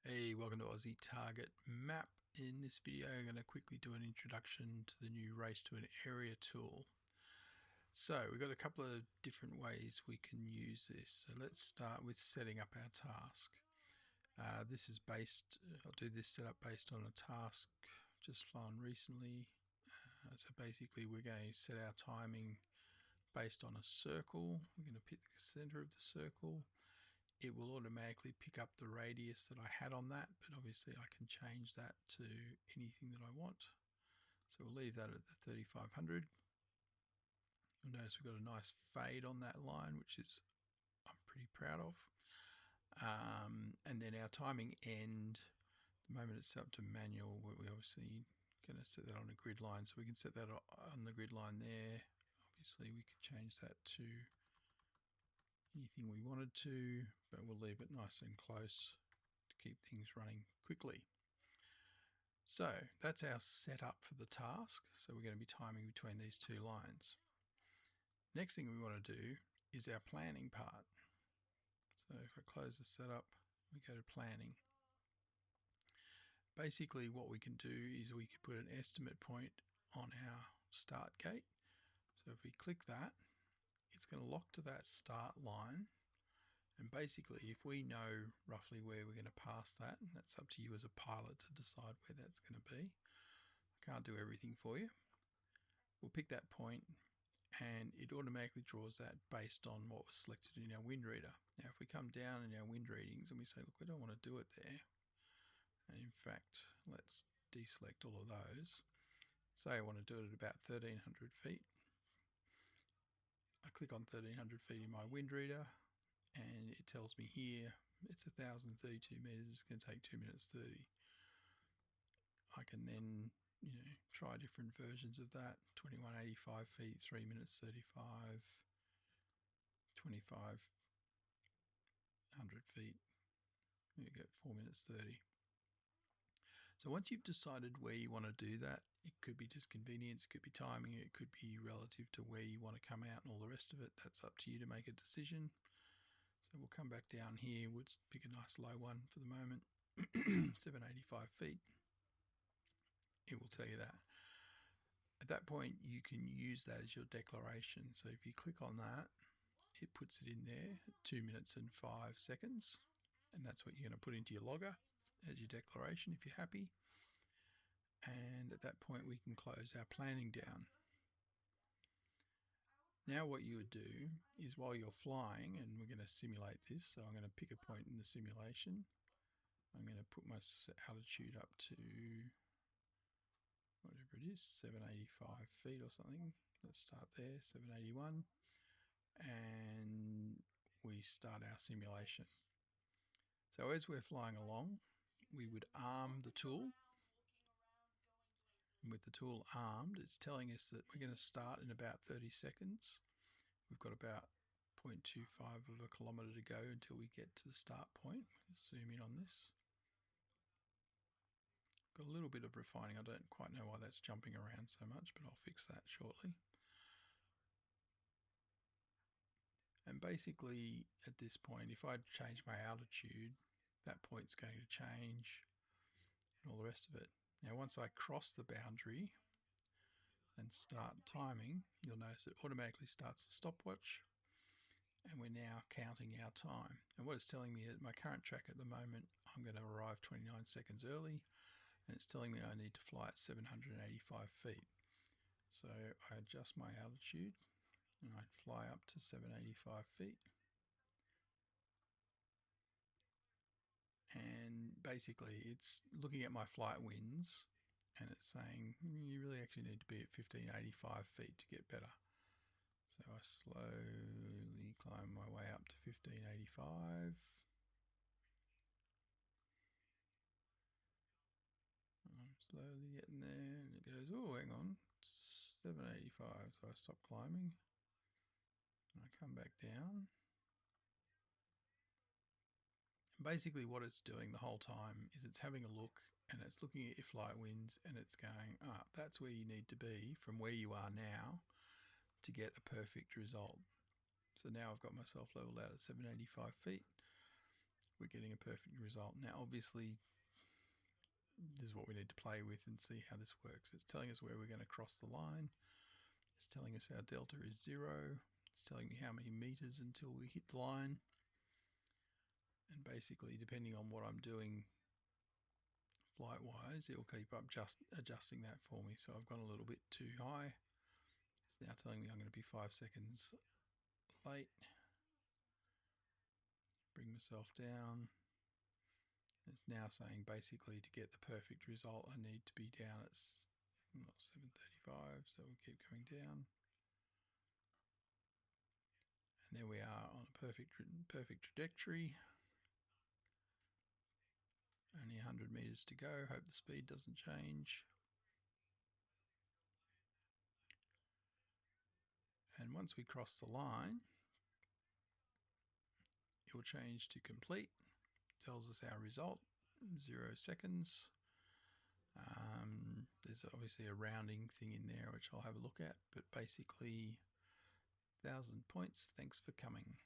Hey, welcome to Aussie Target Map. In this video, I'm going to quickly do an introduction to the new Race to an Area tool. So we've got a couple of different ways we can use this. So let's start with setting up our task. This is based, I'll do this setup based on a task just flown recently. So basically we're going to set our timing based on a circle. We're going to pick the center of the circle. It will automatically pick up the radius that I had on that, but obviously I can change that to anything that I want. So we'll leave that at the 3500. You'll notice we've got a nice fade on that line, which is I'm pretty proud of. And then our timing end, the moment it's set up to manual, we're obviously going to set that on a grid line. So we can set that on the grid line there. Obviously we could change that to anything we wanted to, but we'll leave it nice and close to keep things running quickly. So that's our setup for the task. So we're going to be timing between these two lines. Next thing we want to do is our planning part. So if I close the setup, we go to planning. Basically what we can do is we could put an estimate point on our start gate. So if we click that, it's going to lock to that start line. And basically, if we know roughly where we're going to pass that, and that's up to you as a pilot to decide where that's going to be. I can't do everything for you. We'll pick that point and it automatically draws that based on what was selected in our wind reader. Now, if we come down in our wind readings and we say, look, we don't want to do it there. And in fact, let's deselect all of those. Say I want to do it at about 1300 feet. I click on 1300 feet in my wind reader and it tells me here it's 1032 meters, it's going to take 2 minutes 30. I can then try different versions of that. 2185 feet, 3 minutes 35, 2500 feet, you get 4 minutes 30. So once you've decided where you want to do that, it could be just convenience, it could be timing, it could be relative to where you want to come out and all the rest of it. That's up to you to make a decision. So we'll come back down here, we'll pick a nice low one for the moment, 785 feet. It will tell you that. At that point, you can use that as your declaration. So if you click on that, it puts it in there, 2 minutes and 5 seconds. And that's what you're going to put into your logger as your declaration if you're happy. And at that point, we can close our planning down. Now what you would do is while you're flying, and we're going to simulate this, so I'm going to pick a point in the simulation. I'm going to put my altitude up to whatever it is, 785 feet or something. Let's start there, 781. And we start our simulation. So as we're flying along, we would arm the tool. And with the tool armed, it's telling us that we're going to start in about 30 seconds. We've got about 0.25 of a kilometre to go until we get to the start point. Let's zoom in on this. Got a little bit of refining. I don't quite know why that's jumping around so much, but I'll fix that shortly. And basically at this point, if I change my altitude, that point's going to change and all the rest of it. Now once I cross the boundary and start timing, you'll notice it automatically starts the stopwatch and we're now counting our time. And what it's telling me at my current track at the moment, I'm going to arrive 29 seconds early and it's telling me I need to fly at 785 feet. So I adjust my altitude and I fly up to 785 feet. And basically it's looking at my flight winds and it's saying you really actually need to be at 1585 feet to get better. So I slowly climb my way up to 1585. I'm slowly getting there and it goes, oh hang on, 785. So I stop climbing and I come back down. Basically what it's doing the whole time is it's having a look and it's looking at your flight winds and it's going, that's where you need to be from where you are now to get a perfect result. So now I've got myself leveled out at 785 feet. we're getting a perfect result. Now obviously this is what we need to play with and see how this works. It's telling us where we're going to cross the line. It's telling us our delta is 0. It's telling me how many meters until we hit the line. And basically, depending on what I'm doing flight-wise, it will keep up just adjusting that for me. So I've gone a little bit too high. It's now telling me I'm going to be 5 seconds late. Bring myself down. It's now saying basically to get the perfect result I need to be down at 7:35, so we'll keep coming down. And there we are on a perfect trajectory. Only 100 meters to go. Hope the speed doesn't change. And once we cross the line, it will change to complete. It tells us our result, 0 seconds. There's obviously a rounding thing in there which I'll have a look at, but basically 1,000 points. Thanks for coming.